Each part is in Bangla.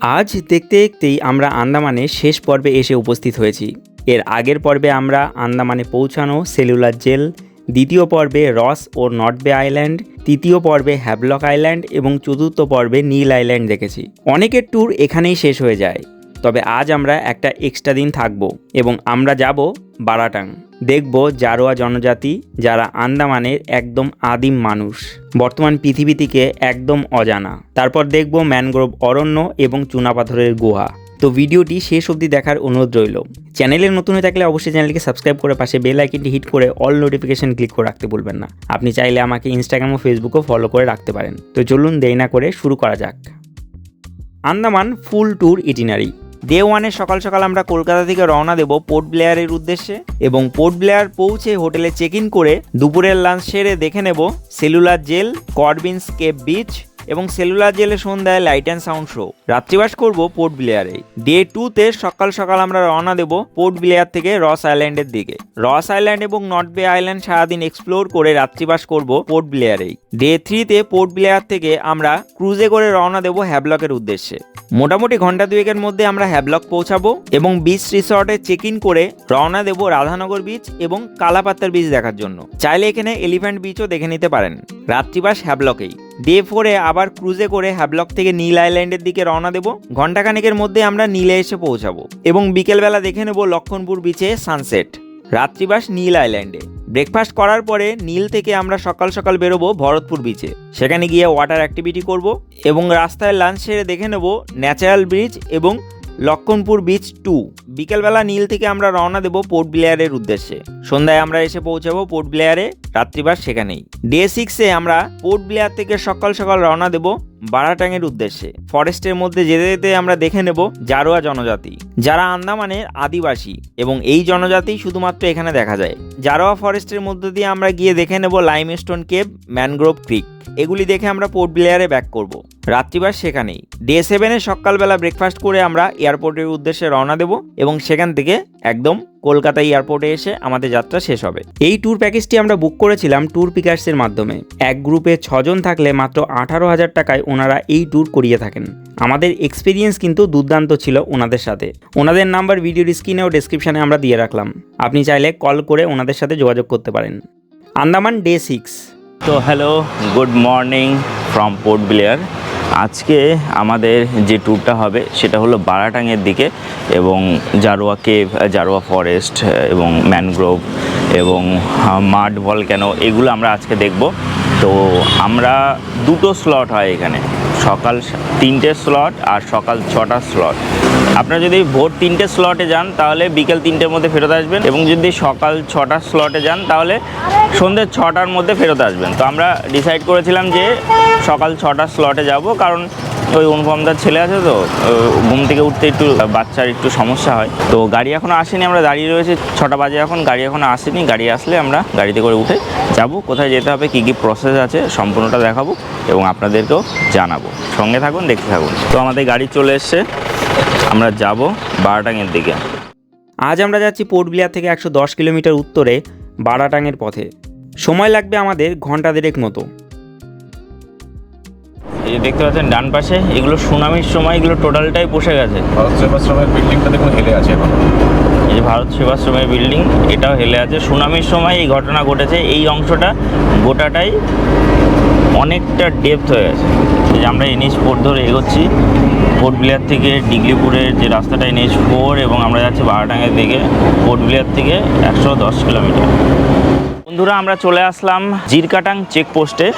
আজ দেখতে দেখতেই আমরা আন্দামানের শেষ পর্বে এসে উপস্থিত হয়েছি। এর আগের পর্বে আমরা আন্দামানে পৌঁছানো সেলুলার জেল, দ্বিতীয় পর্বে রস ও নর্থ বে আইল্যান্ড, তৃতীয় পর্বে হ্যাভলক আইল্যান্ড এবং চতুর্থ পর্বে নীল আইল্যান্ড দেখেছি। অনেকের ট্যুর এখানেই শেষ হয়ে যায়, তবে আজ আমরা একটা এক্সট্রা দিন থাকব এবং আমরা যাব বারাটাং। দেখব জারোয়া জনজাতি, যারা আন্দামানের একদম আদিম মানুষ, বর্তমান পৃথিবী থেকে একদম অজানা। তারপর দেখব ম্যানগ্রোভ অরণ্য এবং চুনাপাথরের গুহা। তো ভিডিওটি শেষ অবধি দেখার অনুরোধ রইল। চ্যানেলে নতুন হয়ে থাকলে অবশ্যই চ্যানেলকে সাবস্ক্রাইব করে পাশে বেল আইকনটি হিট করে অল নোটিফিকেশন ক্লিক করে রাখতে ভুলবেন না। আপনি চাইলে আমাকে ইনস্টাগ্রাম ও ফেসবুকও ফলো করে রাখতে পারেন। তো চলুন দেরি না করে শুরু করা যাক। আন্দামান ফুল ট্যুর ইটিনারি। ডে ওয়ানে সকাল সকাল আমরা কলকাতা থেকে রওনা দেব পোর্ট ব্লেয়ারের উদ্দেশ্যে এবং পোর্ট ব্লেয়ার পৌঁছে হোটেলে চেক ইন করে দুপুরের লাঞ্চ সেরে দেখে নেব সেলুলার জেল, করবিন্স কেপ বিচ এবং সেলুলার জেলে সন্ধ্যায় লাইট অ্যান্ড সাউন্ড শো। রাত্রিবাস করব পোর্ট ব্লেয়ারে। ডে টুতে সকাল সকাল আমরা রওনা দেব পোর্ট ব্লেয়ার থেকে রস আইল্যান্ডের দিকে। রস আইল্যান্ড এবং নর্থ বে আইল্যান্ড সারাদিন এক্সপ্লোর করে রাত্রিবাস করব পোর্ট ব্লেয়ারেই। ডে থ্রিতে পোর্ট ব্লেয়ার থেকে আমরা ক্রুজে করে রওনা দেব হ্যাভলকের উদ্দেশ্যে। মোটামুটি ঘন্টা দুয়েকের মধ্যে আমরা হ্যাভলক পৌঁছাবো এবং বিচ রিসর্টে চেক ইন করে রওনা দেব রাধানগর বিচ এবং কালাপাত্তার বিচ দেখার জন্য। চাইলে এখানে এলিফ্যান্ট বিচও দেখে নিতে পারেন। রাত্রিবাস হ্যাভলকেই। ডে ফোরে আবার ক্রুজে করে হ্যাভলক থেকে নীল আইল্যান্ডের দিকে রওনা দেব। ঘন্টাখানেকের মধ্যে আমরা নীলে এসে পৌঁছাবো এবং বিকেলবেলা দেখে নেব লক্ষণপুর বিচে সানসেট। রাত্রিবাস নীল আইল্যান্ডে। ব্রেকফাস্ট করার পরে নীল থেকে আমরা সকাল সকাল বেরোবো ভরতপুর বিচে। সেখানে গিয়ে ওয়াটার অ্যাক্টিভিটি করব এবং রাস্তায় লাঞ্চ সেরে দেখে নেব ন্যাচারাল ব্রিজ এবং লক্ষণপুর বিচ 2। বিকেলবেলা নীল থেকে আমরা রওনা দেব পোর্ট ব্লেয়ারের উদ্দেশ্যে। সন্ধ্যায় আমরা এসে পৌঁছাবো পোর্ট ব্লেয়ারে। রাত্রিবাস সেখানেই। ডে 6-এ আমরা পোর্ট ব্লেয়ার থেকে সকাল সকাল রওনা দেব বারাটাংয়ের উদ্দেশ্যে। ফরেস্টের মধ্যে যেতে যেতে আমরা দেখে নেব জারোয়া জনজাতি, যারা আন্দামানের আদিবাসী এবং এই জনজাতি শুধুমাত্র এখানে দেখা যায়। জারোয়া ফরেস্টের মধ্য দিয়ে আমরা গিয়ে দেখে নেব লাইমস্টোন কেভ, ম্যানগ্রোভ ক্রিক। এগুলি দেখে আমরা পোর্ট ব্লেয়ারে ব্যাক করব। রাত্রিবাস সেখানেই। ডে 7-এ সকালবেলা ব্রেকফাস্ট করে আমরা এয়ারপোর্টের উদ্দেশ্যে রওনা দেব এবং সেখান থেকে একদম কলকাতা এয়ারপোর্টে এসে আমাদের যাত্রা শেষ হবে। এই ট্যুর প্যাকেজটি আমরা বুক করেছিলাম ট্যুর পিকার্সের মাধ্যমে। এক গ্রুপে 6 জন থাকলে মাত্র 18,000 টাকায় ওনারা এই ট্যুর করিয়ে থাকেন। আমাদের এক্সপিরিয়েন্স কিন্তু দুর্দান্ত ছিল ওনাদের সাথে। ওনাদের নাম্বার ভিডিওর স্ক্রিনে ও ডেসক্রিপশানে আমরা দিয়ে রাখলাম। আপনি চাইলে কল করে ওনাদের সাথে যোগাযোগ করতে পারেন। আন্দামান ডে 6। তো hello, good morning from port Blair. আজকে আমাদের যে ট্যুরটা হবে সেটা হলো বারাটাংয়ের দিকে এবং জারোয়া কেভ, জারোয়া ফরেস্ট এবং ম্যানগ্রোভ এবং মাড ভলক্যানো, এগুলো আমরা আজকে দেখব। তো আমরা দুটো স্লট হয় এখানে, সকাল 3টে স্লট আর সকাল 6টা স্লট। আপনারা যদি ভোর 3টে স্লটে যান তাহলে বিকেল 3টের মধ্যে ফেরত আসবেন এবং যদি সকাল 6টার স্লটে যান তাহলে সন্ধ্যে 6টার মধ্যে ফেরত আসবেন। তো আমরা ডিসাইড করেছিলাম যে সকাল 6টার স্লটে যাব, কারণ ওই অনুপমদার ছেলে আছে, তো ঘুম থেকে উঠতে একটু বাচ্চার একটু সমস্যা হয়। তো গাড়ি এখনও আসেনি, আমরা দাঁড়িয়ে রয়েছি, 6টা বাজে এখন, গাড়ি এখনও আসেনি। গাড়ি আসলে আমরা গাড়িতে করে উঠে যাব। কোথায় যেতে হবে, কী কী প্রসেস আছে সম্পূর্ণটা দেখাবো এবং আপনাদেরকেও জানাবো। সঙ্গে থাকুন, দেখতে থাকুন। তো আমাদের গাড়ি চলে এসছে, আমরা যাব বারাটাংয়ের দিকে। আজ আমরা যাচ্ছি পোর্ট ব্লেয়ার থেকে 110 কিলোমিটার উত্তরে বারাটাংয়ের পথে। সময় লাগবে আমাদের ঘন্টা দেড়েক মতো। এই যে দেখতে পাচ্ছেন ডান পাশে, এগুলো সুনামির সময় এগুলো টোটালটাই বসে গেছে। ভারত সেবাশ্রমের বিল্ডিংটা দেখুন হেলে আছে এখন। এই যে ভারত সেবাশ্রমের বিল্ডিং, এটাও হেলে আছে। সুনামির সময় এই ঘটনা ঘটেছে। এই অংশটা গোটাটাই অনেকটা ডেপথ হয়ে গেছে। এই যে আমরা NH4 ধরে এগোচ্ছি পোর্ট ব্লেয়ার থেকে ডিগলিপুরের যে রাস্তাটা NH4, এবং আমরা যাচ্ছি বারাটাংয়ের দিকে। পোর্ট ব্লেয়ার থেকে 110 কিলোমিটার। বন্ধুরা, আমরা চলে আসলাম জিরকাটাং চেকপোস্টে।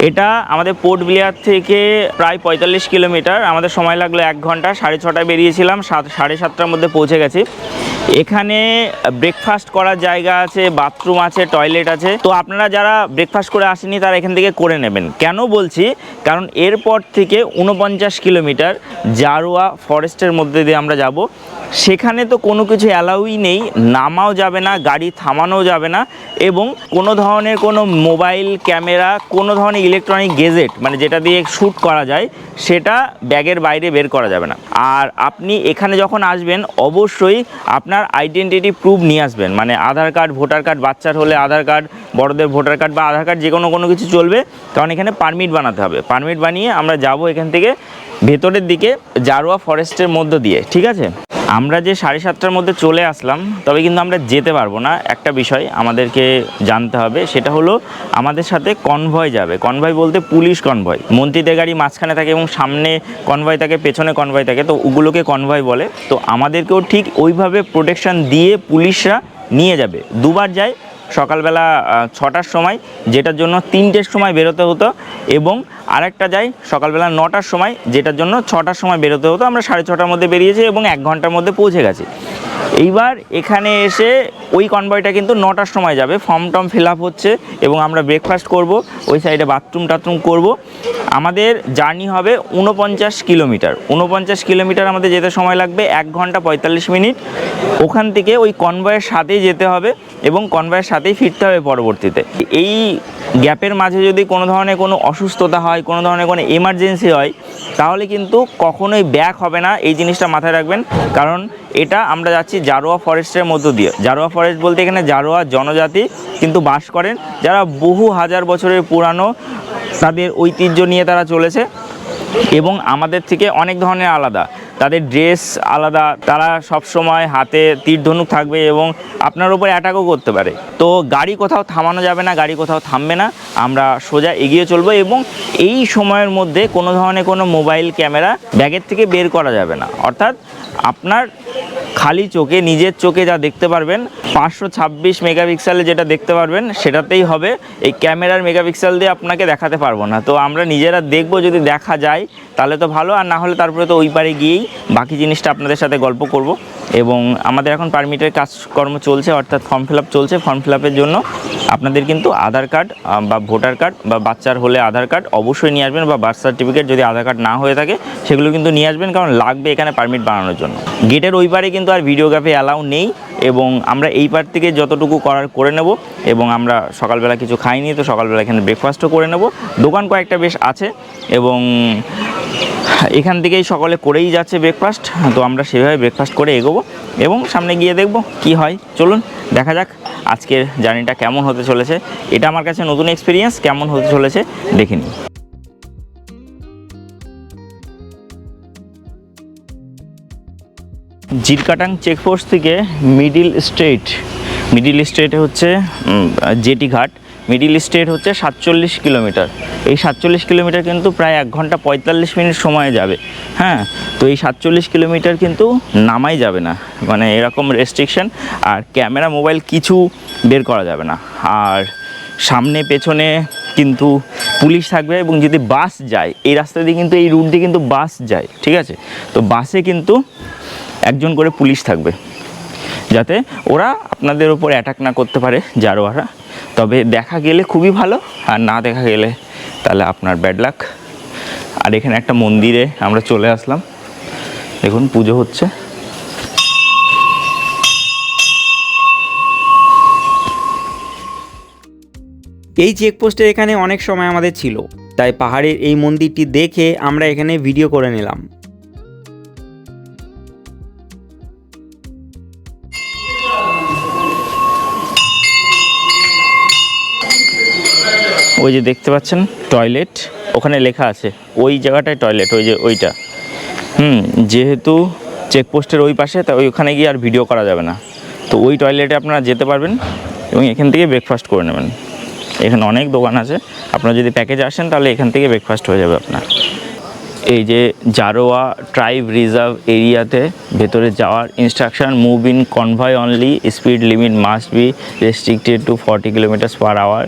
এটা আমাদের পোর্ট ব্লেয়ার থেকে প্রায় 45 কিলোমিটার। আমাদের সময় লাগলো 1 ঘন্টা। 6:30টায় বেরিয়েছিলাম, 7:30টার মধ্যে পৌঁছে গেছি। এখানে ব্রেকফাস্ট করার জায়গা আছে, বাথরুম আছে, টয়লেট আছে। তো আপনারা যারা ব্রেকফাস্ট করে আসেনি তারা এখান থেকে করে নেবেন। কেন বলছি, কারণ এরপর থেকে 49 কিলোমিটার জারোয়া ফরেস্টের মধ্যে দিয়ে আমরা যাব। সেখানে তো কোনো কিছু অ্যালাউই নেই, নামাও যাবে না, গাড়ি থামানোও যাবে না, এবং কোনো ধরনের কোনো মোবাইল ক্যামেরা, কোনো ধরনের ইলেকট্রনিক গেজেট মানে যেটা দিয়ে শ্যুট করা যায় সেটা ব্যাগের বাইরে বের করা যাবে না। আর আপনি এখানে যখন আসবেন অবশ্যই আপনার আপনার আইডেন্টিটি প্রুফ নিয়ে আসবেন, মানে আধার কার্ড, ভোটার কার্ড, বাচ্চার হলে আধার কার্ড, বড়দের ভোটার কার্ড বা আধার কার্ড যে কোনো কিছু চলবে, কারণ এখানে পারমিট বানাতে হবে। পারমিট বানিয়ে আমরা যাব এখান থেকে ভেতরের দিকে জারোয়া ফরেস্টের মধ্য দিয়ে, ঠিক আছে। আমরা যে 7:30টার মধ্যে চলে আসলাম, তবে কিন্তু আমরা যেতে পারবো না। একটা বিষয় আমাদেরকে জানতে হবে, সেটা হলো আমাদের সাথে কনভয় যাবে। কনভয় বলতে পুলিশ কনভয়, মন্ত্রীদের গাড়ি মাঝখানে থাকে এবং সামনে কনভয় থাকে, পেছনে কনভয় থাকে, তো ওগুলোকে কনভয় বলে। তো আমাদেরকেও ঠিক ওইভাবে প্রোটেকশন দিয়ে পুলিশরা নিয়ে যাবে। দুবার যায়, সকালবেলা 6টার সময়, যেটার জন্য 3টের সময় বেরোতে হতো, এবং আরেকটা যায় সকালবেলা 9টার সময়, যেটার জন্য 6টার সময় বেরোতে হতো। আমরা 6:30টার মধ্যে বেরিয়েছি এবং 1 ঘন্টার মধ্যে পৌঁছে গেছি। এইবার এখানে এসে ওই কনভয়টা কিন্তু 9টার সময় যাবে, ফর্ম টর্ম ফিল আপ হচ্ছে এবং আমরা ব্রেকফাস্ট করব, ওই সাইডে বাথরুম টাথরুম করব। আমাদের জার্নি হবে 49 কিলোমিটার। 49 কিলোমিটার আমাদের যেতে সময় লাগবে 1 ঘন্টা 45 মিনিট। ওখান থেকে ওই কনভয়ের সাথেই যেতে হবে এবং কনভয়ের সাথেই ফিরতে হবে পরবর্তীতে। এই গ্যাপের মাঝে যদি কোনো ধরনের কোনো অসুস্থতা হয়, কোনো ধরনের কোনো এমার্জেন্সি হয়, তাহলে কিন্তু কখনোই ব্যাক হবে না, এই জিনিসটা মাথায় রাখবেন। কারণ এটা আমরা যাচ্ছি জারোয়া ফরেস্টের মধ্য দিয়ে। জারোয়া ফরেস্ট বলতে এখানে জারোয়া জনজাতি কিন্তু বাস করেন, যারা বহু হাজার বছরের পুরানো, তাদের ঐতিহ্য নিয়ে তারা চলেছে এবং আমাদের থেকে অনেক ধরনের আলাদা। তাদের ড্রেস আলাদা, তারা সব সময় হাতে তীর ধনুক থাকবে এবং আপনার উপর অ্যাটাকও করতে পারে। তো গাড়ি কোথাও থামানো যাবে না, গাড়ি কোথাও থামবে না, আমরা সোজা এগিয়ে চলবো। এবং এই সময়ের মধ্যে কোনো ধরনের কোনো মোবাইল ক্যামেরা ব্যাগের থেকে বের করা যাবে না। অর্থাৎ আপনার খালি চোখে, নিজের চোখে যা দেখতে পারবেন, 526 মেগাপিক্সেলে যেটা দেখতে পারবেন সেটাতেই হবে। এই ক্যামেরার মেগাপিক্সেল দিয়ে আপনাকে দেখাতে পারবো না। তো আমরা নিজেরা দেখবো, যদি দেখা যায় তাহলে তো ভালো, আর না হলে তারপরে তো ওই পারে গিয়েই বাকি জিনিসটা আপনাদের সাথে গল্প করব। এবং আমাদের এখন পারমিটের কাজকর্ম চলছে, অর্থাৎ ফর্ম ফিল আপ চলছে। ফর্ম ফিল আপের জন্য আপনাদের কিন্তু আধার কার্ড বা ভোটার কার্ড বা বাচ্চার হলে আধার কার্ড অবশ্যই নিয়ে আসবেন, বা বার্থ সার্টিফিকেট যদি আধার কার্ড না হয়ে থাকে সেগুলো কিন্তু নিয়ে আসবেন, কারণ লাগবে এখানে পারমিট বানানোর জন্য। গেটের ওই পারে কিন্তু আর ভিডিওগ্রাফি অ্যালাউ নেই, এবং আমরা এই পার থেকে যতটুকু করার করে নেব। এবং আমরা সকালবেলা কিছু খাইনি, তো সকালবেলা এখানে ব্রেকফাস্টও করে নেব। দোকান কয়েকটা বেশ আছে এবং এখান থেকেই সকলে করেই যাচ্ছে ব্রেকফাস্ট। তো আমরা সেভাবে ব্রেকফাস্ট করে এগোবো এবং সামনে গিয়ে দেখব কি হয়। চলুন দেখা যাক আজকের জার্নিটা কেমন হতে চলেছে। এটা আমার কাছে নতুন এক্সপিরিয়েন্স, কেমন হতে চলেছে দেখে নিই। জিরকাটাং চেকপোস্ট থেকে মিডিল স্ট্রেটে হচ্ছে জেটি ঘাট। মিডিল স্ট্রেট হচ্ছে 47 কিলোমিটার। এই 47 কিলোমিটার কিন্তু প্রায় 1 ঘন্টা 45 মিনিট সময়ে যাবে। হ্যাঁ, তো এই 47 কিলোমিটার কিন্তু নামাই যাবে না, মানে এরকম রেস্ট্রিকশন। আর ক্যামেরা, মোবাইল কিছু বের করা যাবে না। আর সামনে পেছনে কিন্তু পুলিশ থাকবে। এবং যদি বাস যায় এই রাস্তা দিয়ে, কিন্তু এই রুট দিয়ে কিন্তু বাস যায়, ঠিক আছে। তো বাসে কিন্তু একজন করে পুলিশ থাকবে, যাতে ওরা আপনাদের উপর অ্যাটাক না করতে পারে জারোয়ারা। তবে দেখা গেলে খুবই ভালো, আর না দেখা গেলে তাহলে আপনার ব্যাড লাক। আর এখানে একটা মন্দিরে আমরা চলে আসলাম, দেখুন পুজো হচ্ছে। এই চেকপোস্টের এখানে অনেক সময় আমাদের ছিল, তাই পাহাড়ের এই মন্দিরটি দেখে আমরা এখানে ভিডিও করে নিলাম। ওই যে দেখতে পাচ্ছেন টয়লেট, ওখানে লেখা আছে ওই জায়গাটায় টয়লেট, ওই যে ওইটা। যেহেতু চেকপোস্টের ওই পাশে, তা ওইখানে গিয়ে আর ভিডিও করা যাবে না। তো ওই টয়লেটে আপনারা যেতে পারবেন এবং এখান থেকে ব্রেকফাস্ট করে নেবেন। এখানে অনেক দোকান আছে, আপনারা যদি প্যাকেজে আসেন তাহলে এখান থেকে ব্রেকফাস্ট হয়ে যাবে আপনার। এই যে জারোয়া ট্রাইব রিজার্ভ এরিয়াতে ভেতরে যাওয়ার instruction: move in convoy only, speed limit must be restricted to 40 kilometres per hour,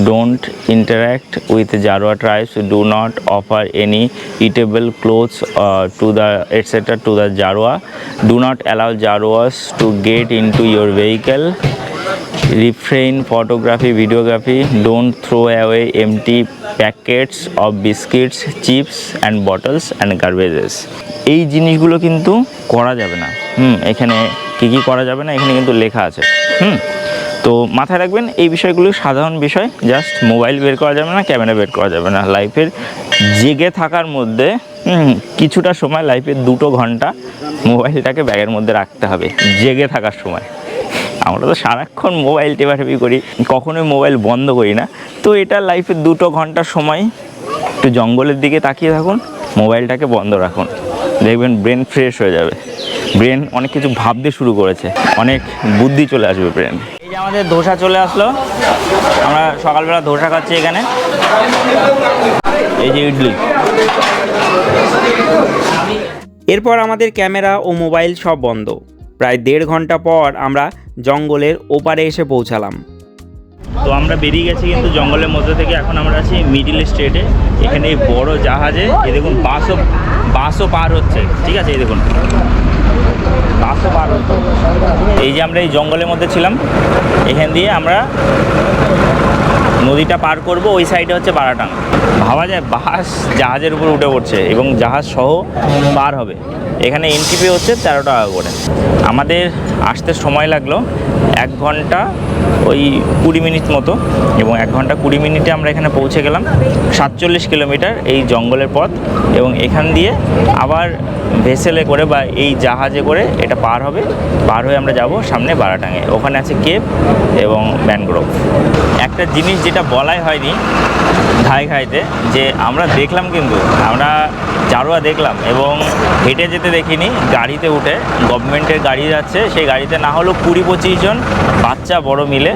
don't interact with Jarawa tribes, do not offer any eatable clothes to the etcetera to the Jarawa, do not allow Jarawas to get into your vehicle, refrain photography, videography, don't throw away empty packets of biscuits, chips and bottles and garbages. এই জিনিসগুলো কিন্তু করা যাবে না। এখানে কি করা যাবে না এখানে কিন্তু লেখা আছে। তো মাথায় রাখবেন এই বিষয়গুলো সাধারণ বিষয়। জাস্ট মোবাইল বের করা যাবে না, ক্যামেরা বের করা যাবে না। লাইফের জেগে থাকার মধ্যে কিছুটা সময় লাইফে 2 ঘন্টা মোবাইলটাকে ব্যাগের মধ্যে রাখতে হবে জেগে থাকার সময়। আমরা তো সারাক্ষণ মোবাইল টেপাটেপি করি, কখনোই মোবাইল বন্ধ করি না। তো এটা লাইফে 2 ঘন্টার সময় একটু জঙ্গলের দিকে তাকিয়ে থাকুন, মোবাইলটাকে বন্ধ রাখুন, দেখবেন ব্রেন ফ্রেশ হয়ে যাবে। ব্রেন অনেক কিছু ভাবতে শুরু করেছে, অনেক বুদ্ধি চলে আসবে ব্রেন। এই যে আমাদের ধোসা চলে আসলো, আমরা সকালবেলা ধোসা খাচ্ছি এখানে। এই যে ইডলি। এরপর আমাদের ক্যামেরা ও মোবাইল সব বন্ধ। প্রায় 1.5 ঘন্টা পর আমরা জঙ্গলের ওপারে এসে পৌঁছালাম। তো আমরা বেরিয়ে গেছি কিন্তু জঙ্গলের মধ্যে থেকে। এখন আমরা আছি মিডিল স্টেটে। এখানে এই বড় জাহাজে এই দেখুন বাসও পার হচ্ছে, ঠিক আছে? এই দেখুন বাসও পার হচ্ছে। এই যে আমরা এই জঙ্গলের মধ্যে ছিলাম, এখান দিয়ে আমরা নদীটা পার করব। ওই সাইডে হচ্ছে বারাটাং। ভাবা যায় বাস জাহাজের উপর উঠে পড়ছে এবং জাহাজ সহ পার হবে। এখানে এন্ট্রি ফি হচ্ছে 13 টাকা করে। আমাদের আসতে সময় লাগলো 1 ঘন্টা ওই 20 মিনিট মতো, এবং 1 ঘন্টা 20 মিনিটে আমরা এখানে পৌঁছে গেলাম। 47 কিলোমিটার এই জঙ্গলের পথ, এবং এখান দিয়ে আবার ভেসেলে করে বা এই জাহাজে করে এটা পার হবে। পার হয়ে আমরা যাব সামনে বারাটাঙে। ওখানে আছে কেভ এবং ম্যানগ্রোভ। একটা জিনিস যেটা বলাই হয়নি ধাই খাইতে, যে আমরা দেখলাম কিন্তু আমরা জারোয়া দেখলাম, এবং হেঁটে যেতে দেখিনি, গাড়িতে উঠে গভর্নমেন্টের গাড়ি যাচ্ছে। সেই গাড়িতে না হলেও 20-25 জন বাচ্চা বড় মিলে,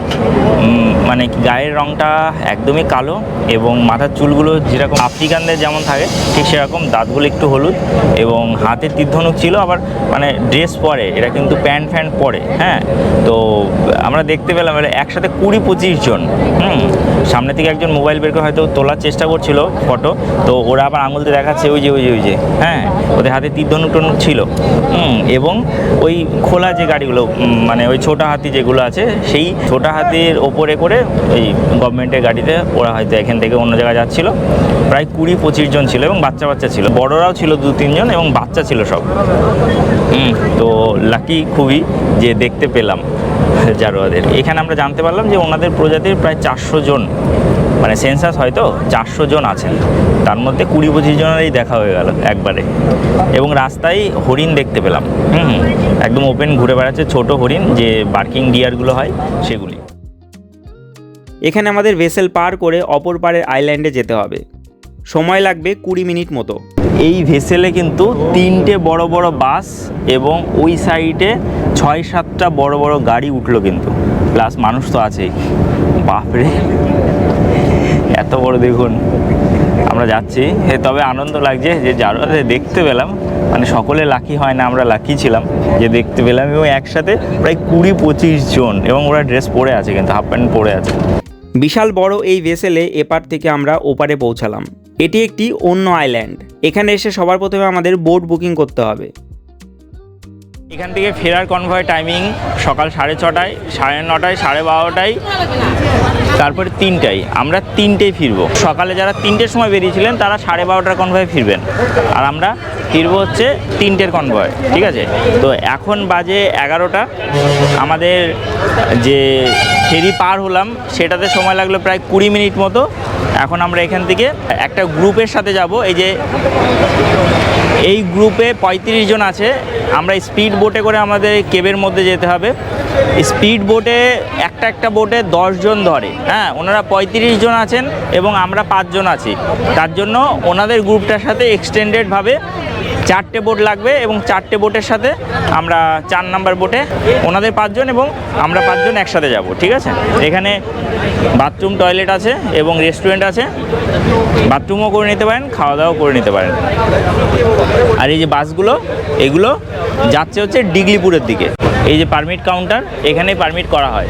মানে গায়ের রঙটা একদমই কালো এবং মাথার চুলগুলো যেরকম আফ্রিকানদের যেমন থাকে ঠিক সেরকম, দাঁতগুলো একটু হলুদ, এবং হাতে তীর ধনুক ছিল। আবার মানে ড্রেস পরে, এরা কিন্তু প্যান্ট ফ্যান্ট পরে। হ্যাঁ, তো আমরা দেখতে পেলাম এরা একসাথে 20-25 জন। সামনে থেকে একজন মোবাইল বের করে হয়তো তোলার চেষ্টা করছিল ফটো, তো ওরা আবার আঙুল দিয়ে দেখাচ্ছে ওই যে হ্যাঁ, ওদের হাতে তীর ধনুক টনুক ছিল। এবং ওই খোলা যে গাড়িগুলো, মানে ওই ছোটা হাতি যেগুলো আছে, সেই ছোটা হাতির ওপরে করে এই গভর্নমেন্টের গাড়িতে ওরা হয়তো এখান থেকে অন্য জায়গায় যাচ্ছিল। প্রায় 20-25 জন ছিল, এবং বাচ্চা ছিল, বড়রাও ছিল 2-3 জন, এবং বাচ্চা ছিল সব। তো লাকি খুবই যে দেখতে পেলাম জারোয়াদের। এখানে আমরা জানতে পারলাম যে ওনাদের প্রজাতির প্রায় 400 জন, মানে সেন্সাস হয়তো 400 জন আছেন, তার মধ্যে 20-25 জনেরই দেখা হয়ে গেল একবারে। এবং রাস্তায় হরিণ দেখতে পেলাম, একদম ওপেন ঘুরে বেড়াচ্ছে, ছোট হরিণ, যে বার্কিং ডিয়ারগুলো হয় সেগুলি। এখানে আমাদের ভেসেল পার করে অপর পারের আইল্যান্ডে যেতে হবে। সময় লাগবে 20 মিনিট মতো। এই ভেসেলে কিন্তু 3টে বড় বড় বাস এবং ওই সাইডে 6-7টা বড় বড় গাড়ি উঠলো কিন্তু, প্লাস মানুষ তো আছেই। বাপরে, এত বড় দেখুন। আমরা যাচ্ছি, তবে আনন্দ লাগছে যে যারা দেখতে পেলাম, মানে সকলে লাকি হয় না, আমরা লাকি ছিলাম যে দেখতে পেলাম। এবং একসাথে প্রায় 20-25 জন, এবং ওরা ড্রেস পরে আছে কিন্তু, হাফ প্যান্ট পরে আছে। বিশাল বড় এই ভেসেলে এপার থেকে আমরা ওপারে পৌঁছালাম। এটি একটি অন্য আইল্যান্ড। এখানে এসে সবার প্রথমে আমাদের বোট বুকিং করতে হবে। এখান থেকে ফেরার কনভয় টাইমিং সকাল 6:30টায়, 9:30টায়, 12:30টায়, তারপরে 3টায়। আমরা 3টেই ফিরবো। সকালে যারা 3টের সময় বেরিয়েছিলেন তারা 12:30টার কনভয়ে ফিরবেন, আর আমরা ফিরবো হচ্ছে 3টের কনভয়, ঠিক আছে? তো এখন বাজে 11টা। আমাদের যে ফেরি পার হলাম সেটাতে সময় লাগলো প্রায় 20 মিনিট মতো। এখন আমরা এখান থেকে একটা গ্রুপের সাথে যাব। এই গ্রুপে 35 জন আছে। আমরা স্পিড বোটে করে আমাদের কেবের মধ্যে যেতে হবে। স্পিড বোটে একটা বোটে 10 জন ধরে। হ্যাঁ, ওনারা 35 জন আছেন এবং আমরা 5 জন আছি। তার জন্য ওনাদের গ্রুপটার সাথে এক্সটেন্ডেডভাবে 4টে বোট লাগবে, এবং 4টে বোটের সাথে আমরা 4 নাম্বার বোটে ওনাদের 5 জন এবং আমরা 5 জন একসাথে যাব, ঠিক আছে? এখানে বাথরুম, টয়লেট আছে এবং রেস্টুরেন্ট আছে। বাথরুমও করে নিতে পারেন, খাওয়া দাওয়াও করে নিতে পারেন। আর এই যে বাসগুলো, এগুলো যাচ্ছে হচ্ছে ডিগলিপুরের দিকে। এই যে পারমিট কাউন্টার, এখানেই পারমিট করা হয়।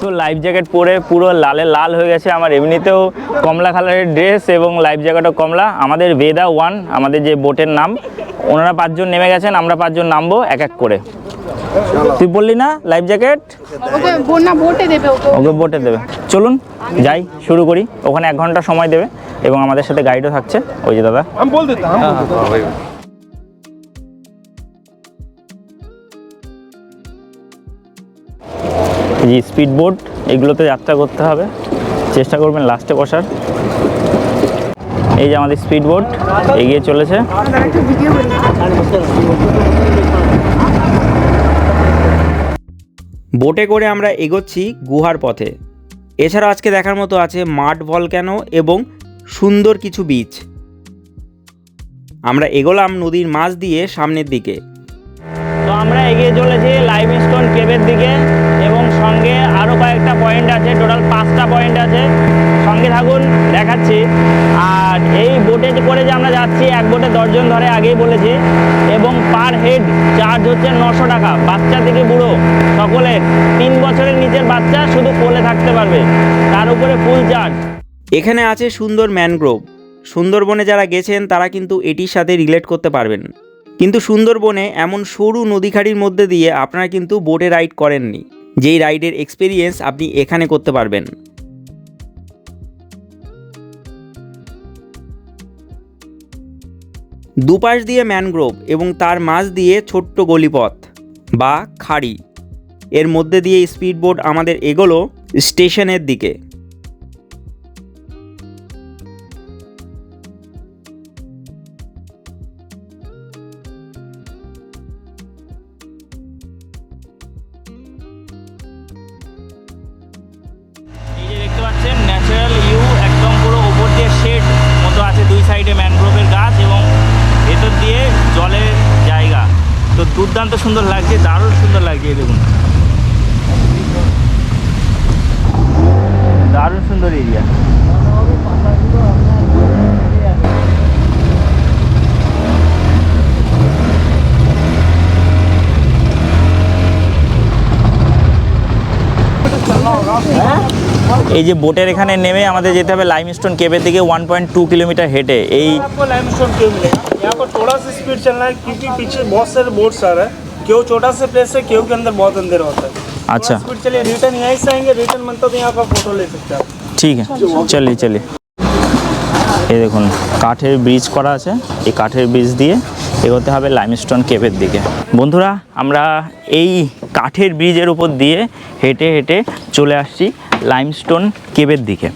তো লাইফ জ্যাকেট পরে পুরো লালে লাল হয়ে গেছে আমার। এমনিতেও কমলা কালারের ড্রেস এবং লাইফ জ্যাকেটও কমলা। আমাদের বেদা 1 আমাদের যে বোটের নাম, ওনারা 5 জন নেমে গেছেন, আমরা 5 জন নামবো এক এক করে। তুই বললি না লাইফ জ্যাকেট? ওকে বোটে দেবে। চলুন যাই, শুরু করি। ওখানে 1 ঘন্টা সময় দেবে এবং আমাদের সাথে গাইডও থাকছে, ওই যে দাদা। যে স্পিড বোট, এগুলোতে যাত্রা করতে হবে, চেষ্টা করবেন লাস্টে বসার। এই যে আমাদের স্পিড বোট এগিয়ে চলেছে। বোটে করে আমরা এগোচ্ছি গুহার পথে। এছাড়াও আজকে দেখার মতো আছে মাড ভলক্যানো এবং সুন্দর কিছু বিচ। আমরা এগোলাম নদীর মাছ দিয়ে সামনের দিকে। তো আমরা এগিয়ে চলেছি লাইমস্টোন কেভের দিকে এবং সঙ্গে আরও কয়েকটা পয়েন্ট আছে, টোটাল 5টা পয়েন্ট আছে। সঙ্গে থাকুন, দেখাচ্ছি। আর এই বোটে করে যে আমরা যাচ্ছি, এক বোটে 10 জন ধরে, আগেই বলেছি, এবং পার হেড চার্জ হচ্ছে 900 টাকা। বাচ্চা থেকে বুড়ো সকলের, 3 বছরের নিচের বাচ্চা শুধু কোলে থাকতে পারবে, তার উপরে ফুল চার্জ। এখানে আছে সুন্দর ম্যানগ্রোভ। সুন্দরবনে যারা গেছেন তারা কিন্তু এটির সাথে রিলেট করতে পারবেন। কিন্তু সুন্দরবনে এমন সরু নদীখাড়ির মধ্যে দিয়ে আপনারা কিন্তু বোটে রাইড করেননি, যেই রাইডের এক্সপিরিয়েন্স আপনি এখানে করতে পারবেন। দুপাশ দিয়ে ম্যানগ্রোভ এবং তার মাঝ দিয়ে ছোট্ট গলিপথ বা খাড়ি, এর মধ্যে দিয়ে স্পিড বোট আমাদের এগোলো স্টেশনের দিকে। এই যে দেখতে পাচ্ছেন ন্যাচারাল ভিউ, একদম পুরো ওপর দিয়ে শেড মতো আছে, দুই সাইডে ম্যানগ্রোভের গাছ এবং ভেতর দিয়ে জলের জায়গা। তো দুর্দান্ত সুন্দর লাগছে, দারুণ সুন্দর লাগছে। এই দেখুন, দারুণ সুন্দর এরিয়া। এই যে বোটের এখানে নেমে আমাদের যেতে হবে লাইমস্টোন কেভের দিকে 1.2 किलोमीटर हेटे। এই आपको लाइमस्टोन केव मिलेगा। यहाँ पर थोड़ा सा स्पीड चलना है क्योंकि पीछे बहुत सारे बोट्स आ रहे हैं। केव छोटा सा प्लेस है, केव के अंदर बहुत अंधेरा होता है। अच्छा, स्पीड चलिए, रिटर्न यहीं से आएंगे, रिटर्न बनता तो यहाँ पर फोटो ले सकते हैं आप। ঠিক আছে, চলি চলি। এই দেখুন কাঠের ব্রিজ করা আছে, এই কাঠের ব্রিজ দিয়ে এগোতে হবে লাইমস্টোন কেভের দিকে। বন্ধুরা, আমরা এই কাঠের ব্রিজের উপর দিয়ে হেঁটে হেঁটে চলে আসছি লাইমস্টোন কেভের দিকে।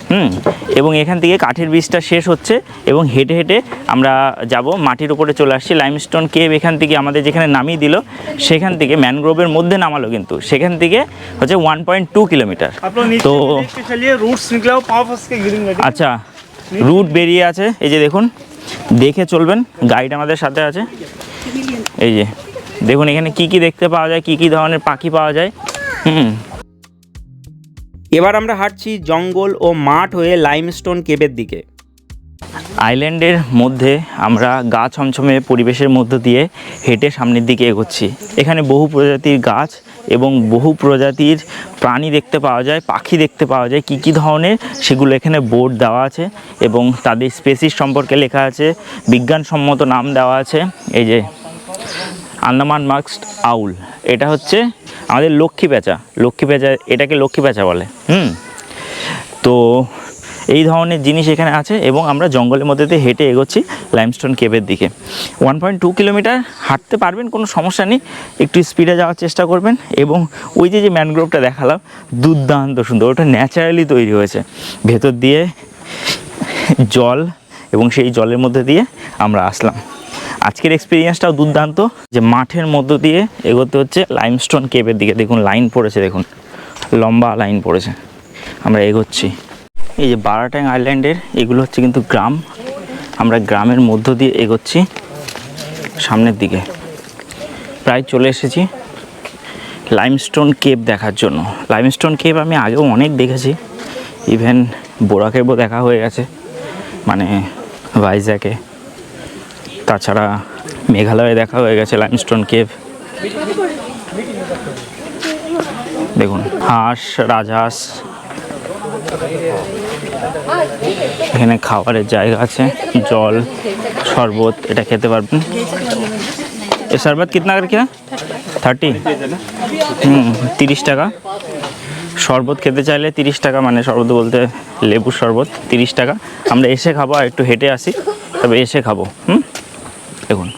এবং এখান থেকে কাঠের ব্রিজটা শেষ হচ্ছে এবং হেঁটে হেঁটে আমরা যাব মাটির উপরে চলে আসছি লাইমস্টোন কেভ। এখান থেকে আমাদের যেখানে নামিয়ে দিল সেখান থেকে ম্যানগ্রোভের মধ্যে নামালো, কিন্তু সেখান থেকে হচ্ছে 1.2 किलोमीटर। आप लोग नीचे तो देख के चलिए, रूट्स निकला, पाँव फंस के गिरेंगे। আচ্ছা, রুট বেরিয়ে আছে, এই যে দেখুন, দেখে চলবেন, গাইড আমাদের সাথে আছে। এই যে দেখুন এখানে কি কি দেখতে পাওয়া যায়, কি কি ধরনের পাখি পাওয়া যায়। এবার আমরা হাঁটছি জঙ্গল ও মাঠ হয়ে লাইমস্টোন কেভের দিকে। আইল্যান্ডের মধ্যে আমরা গা ছমছমে পরিবেশের মধ্য দিয়ে হেঁটে সামনের দিকে এগোচ্ছি। এখানে বহু প্রজাতির গাছ এবং বহু প্রজাতির প্রাণী দেখতে পাওয়া যায়, পাখি দেখতে পাওয়া যায়। কী কী ধরনের সেগুলো এখানে বোর্ড দেওয়া আছে এবং তাদের স্পেসিস সম্পর্কে লেখা আছে, বিজ্ঞানসম্মত নাম দেওয়া আছে। এই যে আন্দামান মাস্কড আউল, এটা হচ্ছে আমাদের লক্ষ্মী পেঁচা, এটাকে লক্ষ্মী পেঁচা বলে। তো এই ধরনের জিনিস এখানে আছে এবং আমরা জঙ্গলের মধ্যে দিয়ে হেঁটে এগোচ্ছি লাইমস্টোন কেভের দিকে। 1.2 किलोमीटर হাঁটতে পারবেন, কোনো সমস্যা নেই, একটু স্পিডে যাওয়ার চেষ্টা করবেন। এবং ওই যে ম্যানগ্রোভটা দেখালাম, দুর্দান্ত সুন্দর, ওটা ন্যাচারালি তৈরি হয়েছে, ভেতর দিয়ে জল এবং সেই জলের মধ্যে দিয়ে আমরা আসলাম। আজকের এক্সপিরিয়েন্সটাও দুর্দান্ত, যে মাঠের মধ্য দিয়ে এগোতে হচ্ছে লাইমস্টোন কেভের দিকে। দেখুন লাইন পড়েছে, দেখুন লম্বা লাইন পড়েছে, আমরা এগোচ্ছি। এই যে বারাটাং আইল্যান্ডের এগুলো হচ্ছে কিন্তু গ্রাম, আমরা গ্রামের মধ্য দিয়ে এগোচ্ছি সামনের দিকে। প্রায় চলে এসেছি লাইমস্টোন কেভ দেখার জন্য। লাইমস্টোন কেভ আমি আগেও অনেক দেখেছি, ইভেন বোরা কেভও দেখা হয়ে গেছে, মানে ভাইজ্যাকে, তাছাড়া মেঘালয়ে দেখা হয়ে গেছে লাইমস্টোন কেভ। দেখুন হাঁস, রাজহাঁস, এখানে খাবারের জায়গা আছে, জল, শরবত, এটা খেতে পারবেন। এ শরবত কিতনা করে কিনা? 30, 30 টাকা। শরবত খেতে চাইলে 30 টাকা, মানে শরবত বলতে লেবুর শরবত, 30 টাকা। আমরা এসে খাবো, আর একটু হেঁটে আসি, তবে এসে খাবো। দেখুন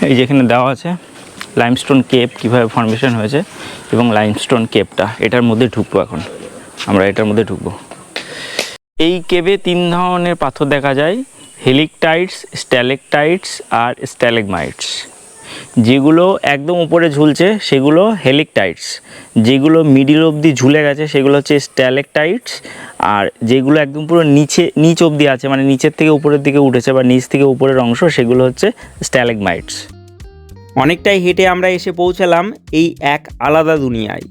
এই যেখানে দেওয়া আছে লাইমস্টোন কেপ কীভাবে ফর্মেশন হয়েছে এবং লাইমস্টোন কেপটা এটার মধ্যে ঢুকবো এখন, আমরা এটার মধ্যে ঢুকবো। এই কেভে 3 ধরনের পাথর দেখা যায়, হেলিকটাইটস, স্ট্যালেকটাইটস আর স্ট্যালেগমাইটস। যেগুলো একদম উপরে ঝুলছে সেগুলো হেলিকটাইটস, যেগুলো মিডিল অবধি ঝুলে গেছে সেগুলো হচ্ছে স্ট্যালেকটাইটস, আর যেগুলো একদম পুরো নিচ অবধি আছে মানে নিচের থেকে উপরের দিকে উঠেছে বা নিচ থেকে উপরের অংশ সেগুলো হচ্ছে স্ট্যালেগমাইটস। অনেকটাই হেঁটে আমরা এসে পৌঁছালাম এই এক আলাদা দুনিয়ায়,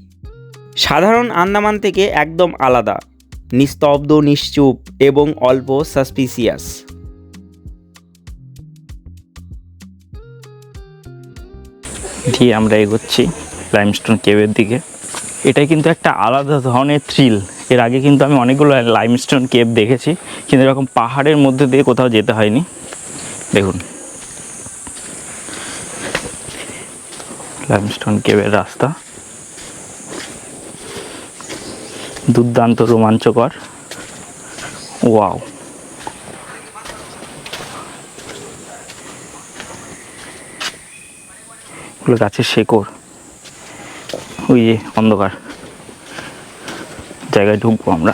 সাধারণ আন্দামান থেকে একদম আলাদা, নিস্তব্ধ, নিশ্চুপ এবং অল্প সাসপিসিয়াস। দিয়ে আমরা এগোচ্ছি লাইমস্টোন কেভের দিকে। এটাই কিন্তু একটা আলাদা ধরনের থ্রিল। এর আগে কিন্তু আমি অনেকগুলো লাইমস্টোন কেভ দেখেছি, কিন্তু এরকম পাহাড়ের মধ্যে দিয়ে কোথাও যেতে হয়নি। দেখুন লাইমস্টোন কেভের রাস্তা দুর্দান্ত রোমাঞ্চকর। ওয়াও, এগুলো গাছের শেকড়, ওই যে অন্ধকার জায়গায় ঢুকবো আমরা,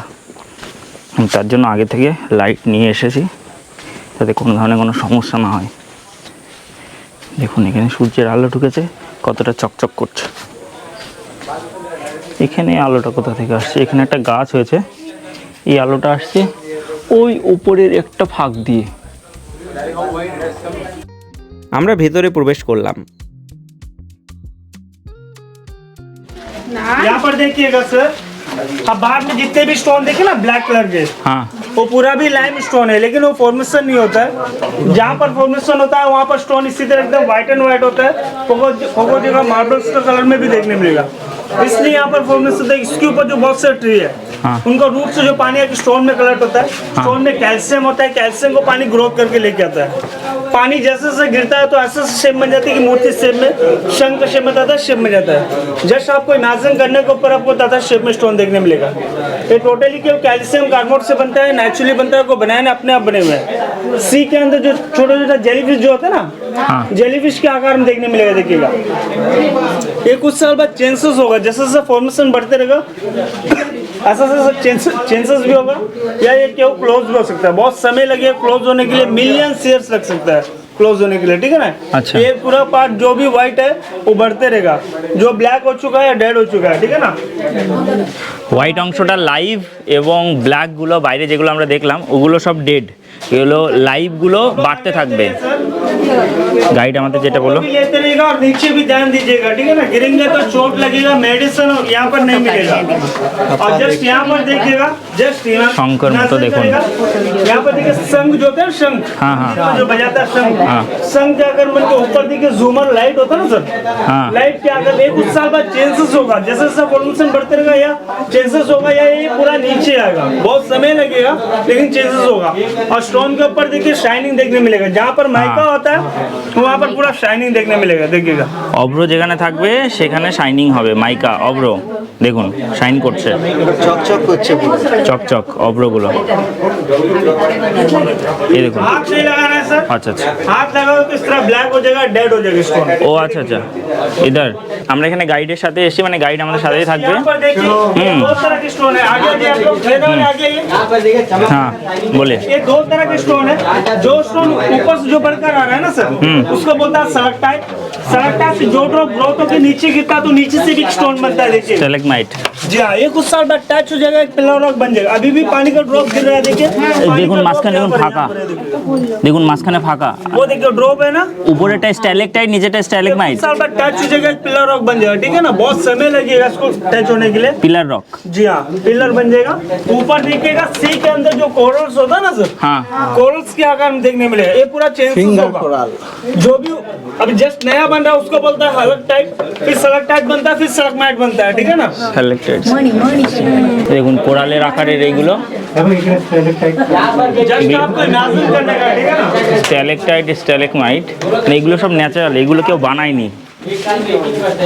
তার জন্য আগে থেকে লাইট নিয়ে এসেছি যাতে কোনো ধরনের কোনো সমস্যা না হয়। দেখুন এখানে সূর্যের আলো ঢুকেছে, কতটা চকচক করছে। এখানে আলোটা কোথা থেকে আসছে? এখানে একটা গাছ হয়েছে, এই আলোটা আসছে ওই উপরের একটা ফাঁক দিয়ে। আমরা ভেতরে প্রবেশ করলাম। यहाँ पर देखिएगा सर, अब बाहर में जितने भी स्टोन देखे ना ब्लैक कलर के, हाँ, वो पूरा भी लाइम स्टोन है, लेकिन वो फॉर्मेशन नहीं होता है। जहाँ पर फॉर्मेशन होता है वहाँ पर स्टोन इसी तरह एकदम व्हाइट एंड व्हाइट होता है। कोको जगह मार्बल्स का कलर में भी देखने मिलेगा, इसलिए यहाँ पर फॉर्मेशन होता है। इसके ऊपर जो बहुत सारे ट्री है, हाँ। उनका रूट से जो पानी है स्टोन में कलेक्ट होता है। स्टोन में कैल्शियम होता है, कैल्शियम को पानी ग्रोथ करके लेके आता है। पानी जैसे जैसे गिरता है तो ऐसे शेप में जाती है कि मूर्ति शेप में, शंख का शेप में जाता है, शेप में जाता है। जस्ट आपको इमेजिन करने के ऊपर आपको ज्यादा शेप में स्टोन देखने मिलेगा। ये टोटली केवल कैल्शियम कार्बोनेट से बनता है, नेचुरली बनता है, को बनाया ना अपने आप बने हुए हैं। सी के अंदर जो छोटा छोटा जेलीफिश जो होता है ना, हाँ। जेलीफिश के आकार में देखने मिलेगा। देखिएगा ये कुछ साल बाद चेंजेस होगा, जैसे जैसे फॉर्मेशन बढ़ते रहेगा ऐसा चेंजेस भी होगा, या ये क्यों क्लोज भी हो सकता है। बहुत समय लगेगा क्लोज होने के लिए, मिलियन ईयर्स लग सकता है क्लोज होने के लिए, ठीक है ना। अच्छा। ये पूरा पार्ट जो भी व्हाइट है वो बढ़ते रहेगा, जो ब्लैक हो चुका है या डेड हो चुका है, ठीक है ना। হোয়াইট অংশটা লাইভ এবং ব্ল্যাকগুলো বাইরে যেগুলো আমরা দেখলাম ওগুলো সব ডেড, এগুলো লাইভগুলো বাড়তে থাকবে। গাইড আমাদের যেটা বললো, भी लेते रहेगा और नीचे भी ध्यान दीजिएगा, ठीक है ना। गिरेंगे तो चोट लगेगा, मेडिसिन यहाँ पर नहीं मिलेगा। और जस्ट यहाँ पर देखिएगा, जस्ट शंकर मत तो देखो। यहाँ पर देखिए शंख जो होता है, शंख, हाँ, हाँ। जो बजाता है शंख, हाँ। शंख जाकर मन के ऊपर देखिए झूमर लाइट होता है ना सर, हाँ। लाइट के आकर एक कुछ साल बाद चेंजेस होगा, जैसे जैसे फॉर्मेशन बढ़ते रहेगा या चेंजेस होगा, या ये पूरा नीचे आएगा। बहुत समय लगेगा लेकिन चेंजेस होगा। और स्टोन के ऊपर देखिए शाइनिंग देखने मिलेगा, जहाँ पर माइका होता है वहाँ पर पूरा शाइनिंग देखने मिलेगा। देखिएगा অভ্র যেখানে থাকবে সেখানে শাইনিং হবে। মাইকা, অভ্র দেখুন শাইন করছে, চকচক করছে পুরো। চকচক অভ্রগুলো। এই দেখুন। हाथ नहीं लगाना है सर, আচ্ছা আচ্ছা, हाथ लगाओ तो इस तरह ब्लैक हो जाएगा, डेड हो जाएगा स्टोन। ও আচ্ছা আচ্ছা। ইধার আমরা এখানে গাইডের সাথে এসেছি, মানে গাইড আমাদের সাথেই থাকবে। यहाँ पर देखिए ये दो तरह के स्टोन है, आगे आगे आप लोग मैदान में आगे आइए। হ্যাঁ বলে, ये दो तरह के स्टोन है। जो स्टोन ऊपर से जो बढ़कर आ रहा है ना सर, उसको बोलता है सलक्टाइट। सलक्टाइट से जो ड्रॉप ग्रोथ होकर नीचे गिरता है तो नीचे से भी स्टोन बनता है। देखिए স্ট্যালেগমাইট। जी हाँ, ये कुछ साल बाद टच हो जाएगा, एक पिलर रॉक बन जाएगा। अभी भी पानी का ड्रॉप गिर रहा है, देखिए দেখুন মাঝখানে দেখুন ফাঁকা, দেখুন মাঝখানে ফাঁকা, वो देखिए ड्रॉप है ना, উপরেটা স্ট্যালেকটাইট নিচেটা স্ট্যালেগমাইট। साल बाद टच हो जाएगा, एक पिलर रॉक बन जाएगा, ठीक है ना। बहुत समय लगेगा इसको टच होने के लिए। Pillar rock. जी हाँ, पिलर बन जाएगा। ऊपर देखिएगा सी के अंदर जो कोरल्स होता है ना सर, हाँ, कोरल्स के आकार में देखने मिलेगा। ये पूरा चेंज होगा। जो भी अभी जस्ट नया बन रहा है उसको बोलता है हलक टाइप, फिर सलक टाइप बनता है, फिर सलकमाइट बनता है, ठीक है ना। সিলেক্টেড। দেখুন কোরালের আকারের এইগুলো जस्ट आपको इमेजिन करने का, ठीक है ना। স্ট্যালেকটাইট, স্ট্যালেগমাইট, এইগুলো সব ন্যাচারাল, এগুলো কেউ বানায়নি।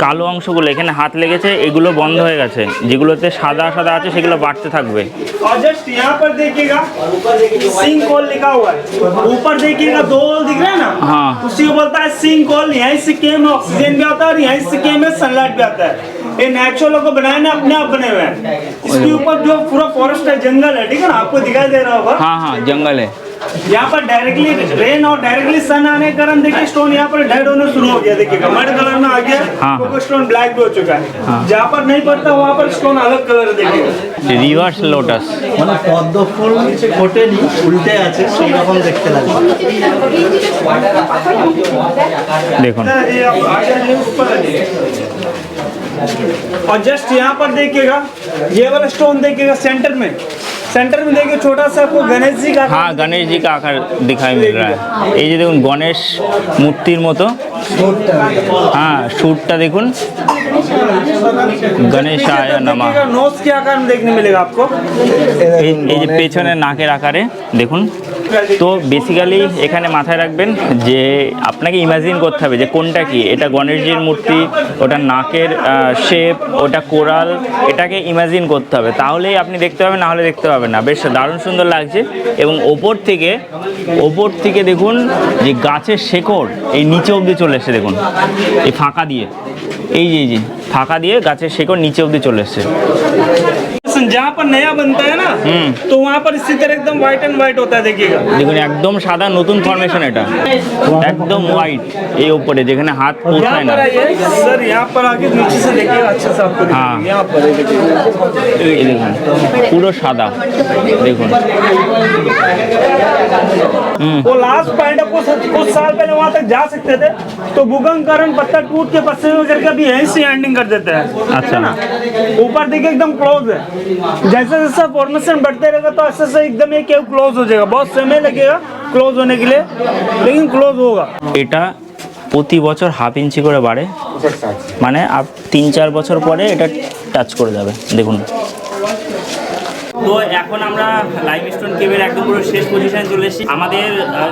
কালো অংশগুলো এখানে হাত লেগেছে, এগুলো বন্ধ হয়ে গেছে, যেগুলোতে সাদা সাদা আছে সেগুলো বাড়তে থাকবে। और जस्ट यहाँ पर देखिएगा सिंक होल लिखा हुआ है, ऊपर देखिएगा 2 होल दिख रहा है ना, हाँ। उसी को बोलता है सिंक होल। यहीं से केम में ऑक्सीजन भी आता है और यहीं से केम में सनलाइट भी आता है। ये नेचुरल को बनाए ना, अपने आप बने हुए हैं। इसके ऊपर जो पूरा फॉरेस्ट है, जंगल है, ठीक है ना, आपको दिखाई दे रहा होगा। हाँ हाँ, जंगल है। यहाँ पर डायरेक्टली रेन और डायरेक्टली सन आने के कारण देखिए स्टोन यहाँ पर डेड होने शुरू हो गया। देखिएगा मड कलर में आ गया, हाँ। तो स्टोन ब्लैक भी हो चुका है। जहाँ पर नहीं पड़ता वहाँ पर स्टोन अलग कलर देखिएगा। Reverse lotus. মানে পদ্ম ফুল ফোটেনি, উল্টে আছে, সেই রকম দেখতে লাগবে। দেখুন ये आप आगे आइए, ऊपर आइए। और जस्ट यहाँ पर देखिएगा ये वाला स्टोन देखिएगा सेंटर में देखिए छोटा सा आपको गणेश जी का। हाँ, गणेश जी का आकार दिखाई मिल रहा है। এই যে দেখুন গণেশ মূর্তির মতো, হ্যাঁ শুটটা দেখুন, গণেশায় নমঃ। नोज के आकार में देखने मिलेगा आपको। এই যে পেছনে নাকের আকারে দেখুন। তো বেসিক্যালি এখানে মাথায় রাখবেন যে আপনাকে ইমাজিন করতে হবে যে কোনটা কি, এটা গণেশজির মূর্তি, ওটা নাকের শেপ, ওটা কোরাল, এটাকে ইমাজিন করতে হবে, তাহলেই আপনি দেখতে পাবেন, না হলে দেখতে পাবেন না। বেশ দারুণ সুন্দর লাগছে। এবং ওপর থেকে দেখুন যে গাছের শেকড় এই নিচে অবধি চলে এসছে, দেখুন এই ফাঁকা দিয়ে, এই যে ফাঁকা দিয়ে গাছের শেকড় নিচে অবধি চলে এসছে। जहाँ पर नया बनता है ना, तो वहाँ पर इसी तरह एकदम व्हाइट एंड व्हाइट होता है। देखिएगा দেখুন একদম সাদা নতুন ফরমেশন, এটা একদম হোয়াইট। এই উপরে যেখানে হাত यहाँ পৌঁছায় না, पर आइए सर, यहाँ पर आके नीचे से देखिएगा अच्छे से आपको हाँ। दिखेगा। यहाँ पर देखिएगा এই দেখুন পুরো সাদা, দেখুন। वो लास्ट पॉइंट आपको कुछ साल पहले वहाँ तक जा सकते थे, तो भूकंप कारण पत्थर टूट के पत्थर करके अभी यहीं से एंडिंग कर देते हैं। अच्छा। है ना, ऊपर देखिए एकदम क्लोज है। जैसे जैसे फॉर्मेशन बढ़ते रहेगा तो ऐसे ऐसे एकदम ये केव क्लोज हो जाएगा। बहुत समय लगेगा क्लोज होने के लिए, लेकिन क्लोज होगा। এটা প্রতি বছর হাফ ইঞ্চি করে বাড়ে, মানে 3-4 বছর পরে এটা টাচ করে যাবে, দেখুন। তো এখন আমরা লাইমস্টোন কেভের একদম পুরো শেষ পজিশনে চলে এসেছি। আমাদের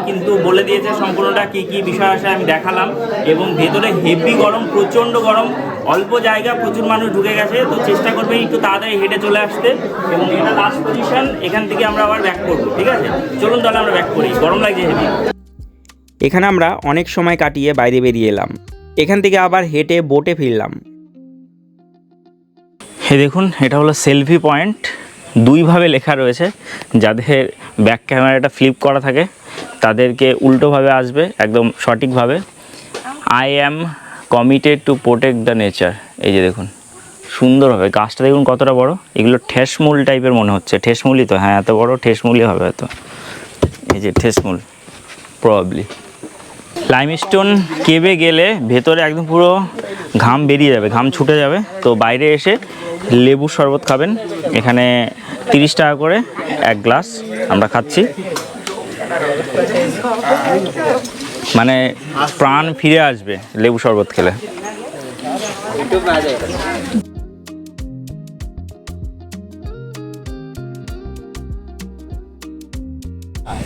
কিন্তু বলে দিয়েছে সম্পূর্ণটা কি কি বিষয় আসে, আমি দেখালাম। এবং ভেতরে হেভি গরম, প্রচণ্ড গরম, অল্প জায়গা, প্রচুর মানুষ ঢুকে গেছে। তো চেষ্টা করবে একটু তাড়াতাড়ি হেঁটে চলে আসতে। এবং এটা লাস্ট পজিশন, এখান থেকে আমরা আবার ব্যাক করবো, ঠিক আছে? চলুন তাহলে আমরা ব্যাক করি, গরম লাগছে হেভি। এখানে আমরা অনেক সময় কাটিয়ে বাইরে বেরিয়ে এলাম। এখান থেকে আবার হেঁটে বোটে ফিরলাম। হে দেখুন, এটা হলো সেলফি পয়েন্ট। দুইভাবে লেখা রয়েছে, যাদের ব্যাক ক্যামেরাটা ফ্লিপ করা থাকে তাদেরকে উল্টোভাবে আসবে, একদম সঠিকভাবে। I am committed to protect the nature. এই যে দেখুন সুন্দর হবে, গাছটা দেখুন কতটা বড়। এগুলো ঠেসমূল টাইপের মনে হচ্ছে, ঠেসমূলই তো, হ্যাঁ এত বড় ঠেসমূলই হবে হয়তো। এই যে ঠেসমূল প্রবাবলি। লাইমস্টোন কেভে গেলে ভেতরে একদম পুরো ঘাম বেরিয়ে যাবে, ঘাম ছুটে যাবে। তো বাইরে এসে লেবুর শরবত খাবেন, এখানে 30 টাকা করে 1 গ্লাস আমরা খাচ্ছি। মানে প্রাণ ফিরে আসবে লেবু শরবত খেলে।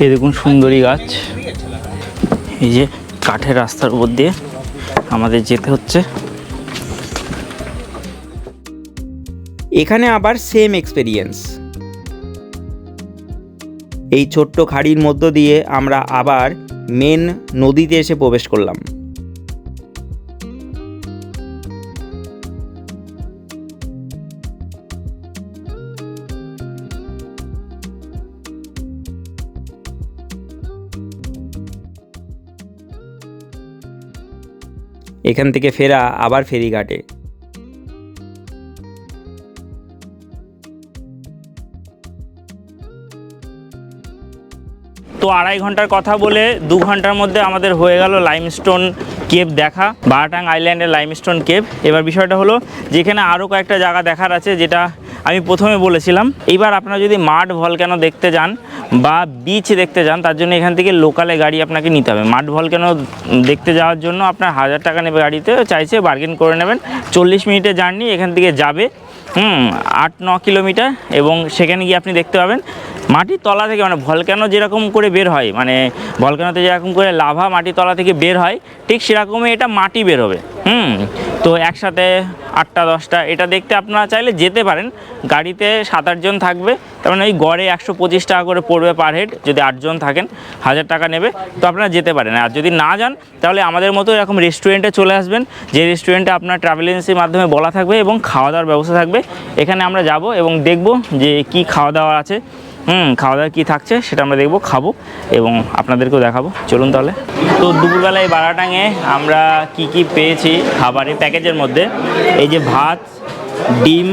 এই দেখুন সুন্দরী গাছ, এই যে কাঠের রাস্তার উপর দিয়ে আমাদের যেতে হচ্ছে। এখানে আবার সেম এক্সপেরিয়েন্স। এই ছোট্ট খাড়ির মধ্য দিয়ে আমরা আবার মেন নদীতে এসে প্রবেশ করলাম। এখান থেকে ফেরা আবার ফেরিঘাটে। তো 2.5 ঘন্টার কথা বলে 2 ঘন্টার মধ্যে আমাদের হয়ে গেল লাইমস্টোন কেভ দেখা, বারাটাং আইল্যান্ডের লাইমস্টোন কেভ। এবার বিষয়টা হলো যেখানে আরও কয়েকটা জায়গা দেখার আছে, যেটা আমি প্রথমে বলেছিলাম। এইবার আপনারা যদি মাড ভলক্যানো দেখতে যান বা বিচ দেখতে যান, তার জন্য এখান থেকে লোকালে গাড়ি আপনাকে নিতে হবে। মাড ভলক্যানো দেখতে যাওয়ার জন্য আপনার 1000 টাকা নেবে গাড়িতে, চাইছে বার্গেন করে নেবেন। 40 মিনিটের জার্নি এখান থেকে যাবে। 8-9 কিলোমিটার, এবং সেখানে গিয়ে আপনি দেখতে পাবেন মাটির তলা থেকে, মানে ভলক্যানো যেরকম করে বের হয়, মানে ভলক্যানোতে যেরকম করে লাভা মাটির তলা থেকে বের হয়, ঠিক সেরকমই এটা মাটি বের হবে। তো একসাথে 8টা-10টা, এটা দেখতে আপনারা চাইলে যেতে পারেন। গাড়িতে 7-8 জন থাকবে, তার মানে ওই গড়ে 125 টাকা করে পড়বে পার হেড। যদি 8 জন থাকেন 1000 টাকা নেবে, তো আপনারা যেতে পারেন। আর যদি না যান তাহলে আমাদের মতো এরকম রেস্টুরেন্টে চলে আসবেন, যে রেস্টুরেন্টে আপনার ট্রাভেল এজেন্সির মাধ্যমে বলা থাকবে এবং খাওয়া দাওয়ার ব্যবস্থা থাকবে। এখানে আমরা যাব এবং দেখব যে কি খাওয়া দাওয়া আছে, খাওয়া দাওয়া কী থাকছে সেটা আমরা দেখব, খাবো এবং আপনাদেরকেও দেখাবো। চলুন তাহলে। তো দুপুরবেলায় বারাটাঙে আমরা কি পেয়েছি খাবারের প্যাকেজের মধ্যে, এই যে ভাত, ডিম,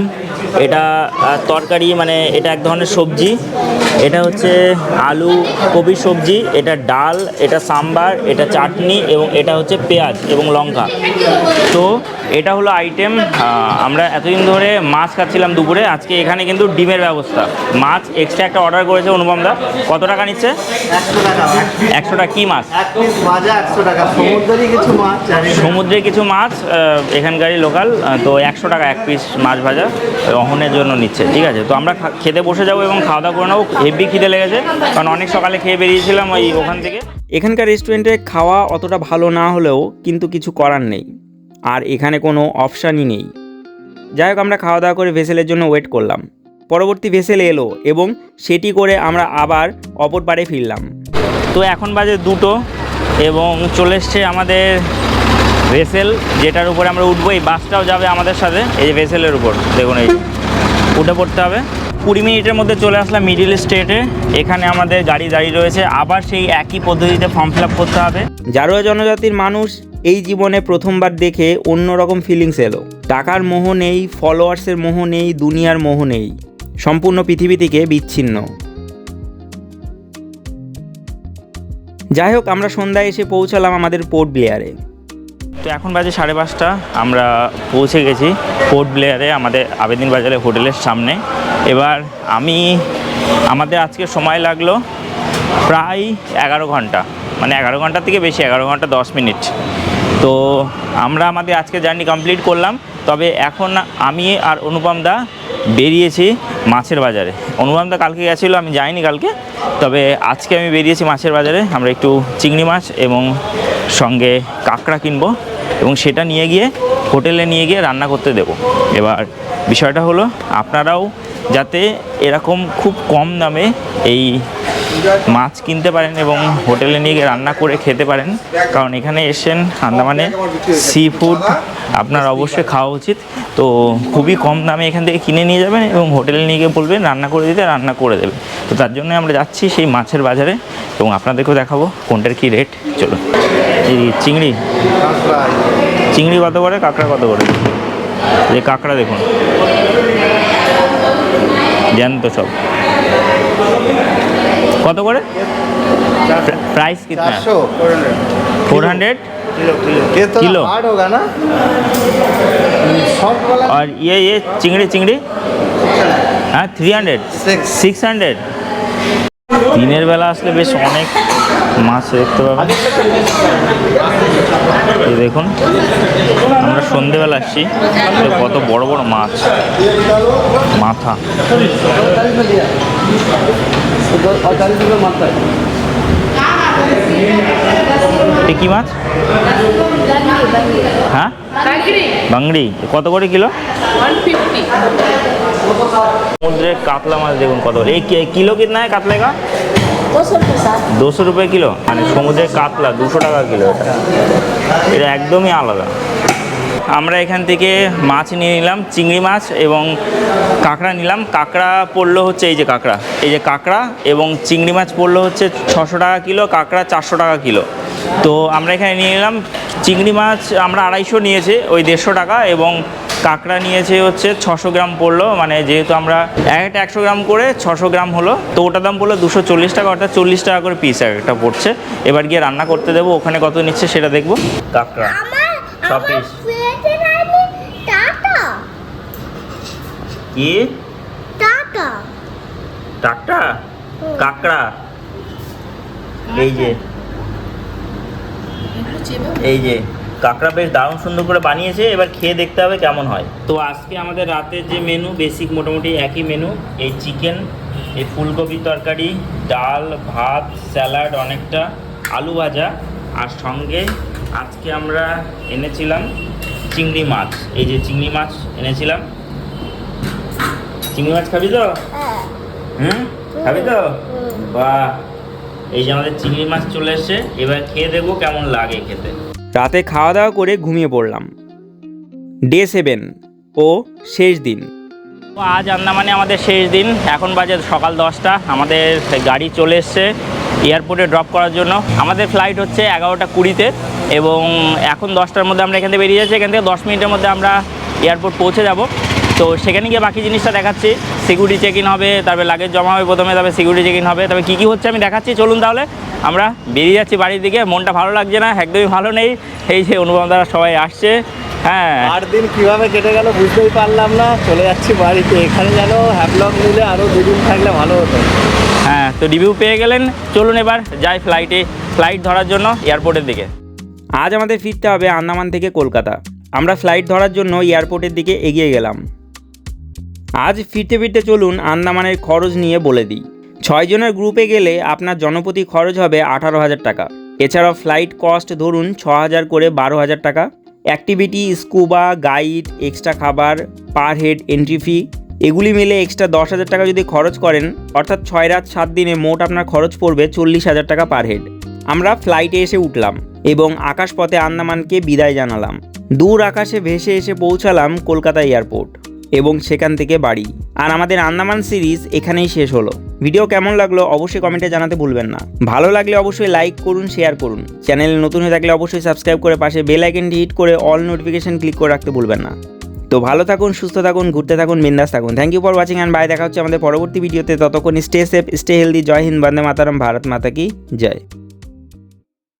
এটা তরকারি, মানে এটা এক ধরনের সবজি, এটা হচ্ছে আলু কবির সবজি, এটা ডাল, এটা সাম্বার, এটা চাটনি এবং এটা হচ্ছে পেঁয়াজ এবং লঙ্কা। তো এটা হলো আইটেম। আমরা এতদিন ধরে মাছ খাচ্ছিলাম দুপুরে, আজকে এখানে কিন্তু ডিমের ব্যবস্থা। মাছ এক্সট্রা একটা অর্ডার করেছে অনুপম দা। কত টাকা নিচ্ছে? 100 টাকা। 100 টাকা। কী মাছ? এক পিস ভাজা 100 টাকা। সমুদ্রেরই কিছু মাছ, সমুদ্রের কিছু মাছ, এখানকারই লোকাল। তো 100 টাকা এক পিস মাছ ভাজা অহনের জন্য নিচ্ছে। ঠিক আছে, তো আমরা খেতে বসে যাবো এবং খাওয়া দাওয়া করে নেবো। হেভি খিদে লেগেছে, কারণ অনেক সকালে খেয়ে বেরিয়েছিলাম ওখান থেকে। এখানকার রেস্টুরেন্টে খাওয়া অতটা ভালো না হলেও কিন্তু কিছু করার নেই, আর এখানে কোনো অপশানই নেই। যাই হোক, আমরা খাওয়া দাওয়া করে ভেসেলের জন্য ওয়েট করলাম। পরবর্তী ভেসেল এলো এবং সেটি করে আমরা আবার অপর পাড়ে ফিরলাম। তো এখন বাজে 2টো এবং চলে এসছে আমাদের ভেসেল, যেটার উপরে আমরা উঠবো। এই বাসটাও যাবে আমাদের সাথে, এই যে ভেসেলের উপর দেখুন, এই উঠে পড়তে হবে। 20 মিনিটের মধ্যে চলে আসলাম মিডিল স্টেটে। এখানে আমাদের গাড়ি দাঁড়িয়ে রয়েছে, আবার সেই একই পদ্ধতিতে ফর্ম ফিল আপ করতে হবে। জারোয়া জনজাতির মানুষ এই জীবনে প্রথমবার দেখে অন্যরকম ফিলিংস এলো। টাকার মোহ নেই, ফলোয়ার্সের মোহ নেই, দুনিয়ার মোহ নেই, সম্পূর্ণ পৃথিবী থেকে বিচ্ছিন্ন। যাই হোক, আমরা সন্ধ্যায় এসে পৌঁছালাম আমাদের পোর্ট ব্লেয়ারে। তো এখন বাজে 5:30, আমরা পৌঁছে গেছি পোর্ট ব্লেয়ারে, আমাদের আবেদিন বাজারে হোটেলের সামনে। এবার আমাদের আজকে সময় লাগলো প্রায় 11 ঘন্টা, মানে 11 ঘন্টার থেকে বেশি, 11 ঘন্টা 10 মিনিট। তো আমরা আমাদের আজকে জার্নি কমপ্লিট করলাম। তবে এখন আমি আর অনুপম দা বেরিয়েছি মাছের বাজারে। অনুপম দা কালকে গেছিলো, আমি যাইনি কালকে, তবে আজকে আমি বেরিয়েছি মাছের বাজারে। আমরা একটু চিংড়ি মাছ এবং সঙ্গে কাঁকড়া কিনবো এবং সেটা নিয়ে গিয়ে হোটেলে নিয়ে গিয়ে রান্না করতে দেবো। এবার বিষয়টা হলো, আপনারাও যাতে এরকম খুব কম দামে এই মাছ কিনতে পারেন এবং হোটেলে নিয়ে গিয়ে রান্না করে খেতে পারেন, কারণ এখানে এসেছেন আন্দামানে সি ফুড আপনার অবশ্যই খাওয়া উচিত। তো খুবই কম দামে এখান থেকে কিনে নিয়ে যাবেন এবং হোটেলে নিয়ে গিয়ে বলবেন রান্না করে দিতে, রান্না করে দেবে। তো তার জন্য আমরা যাচ্ছি সেই মাছের বাজারে এবং আপনাদেরকেও দেখাবো কোনটার কী রেট। চলো। এই চিংড়ি কত করে, কাঁকড়া কত করে? এই কাঁকড়া দেখুন, জ্যান্ত সব। কত করে प्राइस? कितना? 400 किलो। हार्ड होगा ना शॉर्ट वाला। और ये चिंगड़ी हाँ 300 600। দিনের বেলা আসলে বেশ অনেক মাছ দেখতে পাবেন। এই দেখুন, আমরা সন্ধেবেলা আসছি, কত বড় বড় মাছ, মাথা। কি মাছ? হ্যাঁ, বাংড়ি। কত করে কিলো? 150। সমুদ্রের কাতলা মাছ দেখুন কত করে। এই কিলো কিतना है কাতলে का? 200 रुपये किलो। মানে সমুদ্রের কাতলা 200 টাকা কিলো। এটা একদমই আলাদা। আমরা এখান থেকে মাছ নিয়ে নিলাম, চিংড়ি মাছ এবং কাঁকড়া নিলাম। কাঁকড়া পড়লো হচ্ছে, এই যে কাঁকড়া এবং চিংড়ি মাছ পড়লো হচ্ছে 600 টাকা কিলো, কাঁকড়া 400 টাকা কিলো। তো আমরা এখানে নিয়ে নিলাম চিংড়ি মাছ, আমরা 250 নিয়েছে, ওই 150 টাকা, এবং কাঁকড়া নিয়েছে হচ্ছে 600 গ্রাম পড়লো, মানে যেহেতু আমরা একটা 100 গ্রাম করে 600 গ্রাম হলো, তো ওটার দাম পড়লো 240 টাকা, অর্থাৎ 40 টাকা করে পিস একটা পড়ছে। এবার গিয়ে রান্না করতে দেবো, ওখানে কত নিচ্ছে সেটা দেখবো। কাঁকড়া সব পিস কি? টাটা কাঁকড়া, এই যে কাঁকড়া বেশ দারুণ সুন্দর করে বানিয়েছে, এবার খেয়ে দেখতে হবে কেমন হয়। তো আজকে আমাদের রাতের যে মেনু বেসিক মোটামুটি একই মেনু, এই চিকেন, এই ফুলকপির তরকারি, ডাল, ভাত, স্যালাড অনেকটা, আলু ভাজা, আর সঙ্গে আজকে আমরা এনেছিলাম চিংড়ি মাছ। এই যে চিংড়ি মাছ এনেছিলাম। চিংড়ি মাছ খাবি তো? খাবি তো? বাহ, এই যে আমাদের চিংড়ি মাছ চলে এসছে, এবার খেয়ে দেখবো কেমন লাগে খেতে। রাতে খাওয়া দাওয়া করে ঘুমিয়ে পড়লাম। ডে 7 ও শেষ দিন। তো আজ আন্দামানে আমাদের শেষ দিন। এখন বাজে সকাল 10টা। আমাদের গাড়ি চলে এসছে এয়ারপোর্টে ড্রপ করার জন্য। আমাদের ফ্লাইট হচ্ছে 11:20-তে এবং এখন 10টার মধ্যে আমরা এখান থেকে বেরিয়ে যাচ্ছি। এখান থেকে 10 মিনিটের মধ্যে আমরা এয়ারপোর্ট পৌঁছে যাব। তো সেখানে গিয়ে বাকি জিনিসটা দেখাচ্ছি। সিকিউরিটি চেক ইন হবে, তারপরে লাগেজ জমা হবে প্রথমে, তারপরে সিকিউরিটি চেক ইন হবে, তবে কী কী হচ্ছে আমি দেখাচ্ছি। চলুন তাহলে আমরা বেরিয়ে যাচ্ছি বাড়ির দিকে। মনটা ভালো লাগছে না, একদমই ভালো নেই। এই যে অনুপম দ্বারা সবাই আসছে। হ্যাঁ, 8 দিন কীভাবে কেটে গেল বুঝতেই পারলাম না। চলে যাচ্ছি বাড়িতে। এখানে যেন হ্যাভলগ নিলে আরও 2 দিন থাকলে ভালো হতো। হ্যাঁ, তো রিভিউ পেয়ে গেলেন। চলুন এবার যাই ফ্লাইট ধরার জন্য এয়ারপোর্টের দিকে। আজ আমাদের ফিরতে হবে আন্দামান থেকে কলকাতা। আমরা ফ্লাইট ধরার জন্য এয়ারপোর্টের দিকে এগিয়ে গেলাম। আজ ফিরতে ফিরতে চলুন আন্দামানের খরচ নিয়ে বলে দিই। 6 জনের গ্রুপে গেলে আপনার জনপ্রতি খরচ হবে 18,000 টাকা। এছাড়াও ফ্লাইট কস্ট ধরুন 6,000 করে 12,000 টাকা। অ্যাক্টিভিটি, স্কুবা, গাইড, এক্সট্রা খাবার, পার হেড এন্ট্রি ফি এগুলি মিলে এক্সট্রা 10,000 টাকা যদি খরচ করেন, অর্থাৎ 6 রাত 7 দিনে মোট আপনার খরচ পড়বে 40,000 টাকা পার হেড। আমরা ফ্লাইটে এসে উঠলাম এবং আকাশপথে আন্দামানকে বিদায় জানালাম। দূর আকাশে ভেসে এসে পৌঁছালাম কলকাতা এয়ারপোর্ট এবং সেখান থেকে বাড়ি। আর আমাদের আন্দামান সিরিজ এখানেই শেষ হলো। ভিডিও কেমন লাগলো অবশ্যই কমেন্টে জানাতে ভুলবেন না। ভালো লাগলে অবশ্যই লাইক করুন, শেয়ার করুন। চ্যানেলে নতুন হয়ে থাকলে অবশ্যই সাবস্ক্রাইব করে পাশে বেল আইকনটি হিট করে অল নোটিফিকেশন ক্লিক করে রাখতে ভুলবেন না। তো ভালো থাকুন, সুস্থ থাকুন, ঘুরতে থাকুন, বিন্দাস থাকুন। Thank you for watching and bye. দেখা হচ্ছে আমাদের পরবর্তী ভিডিওতে। ততক্ষণ স্টে সেফ, স্টে হেলদি। জয় হিন্দ, বন্দে মাতারম, ভারত মাতা কি জয়।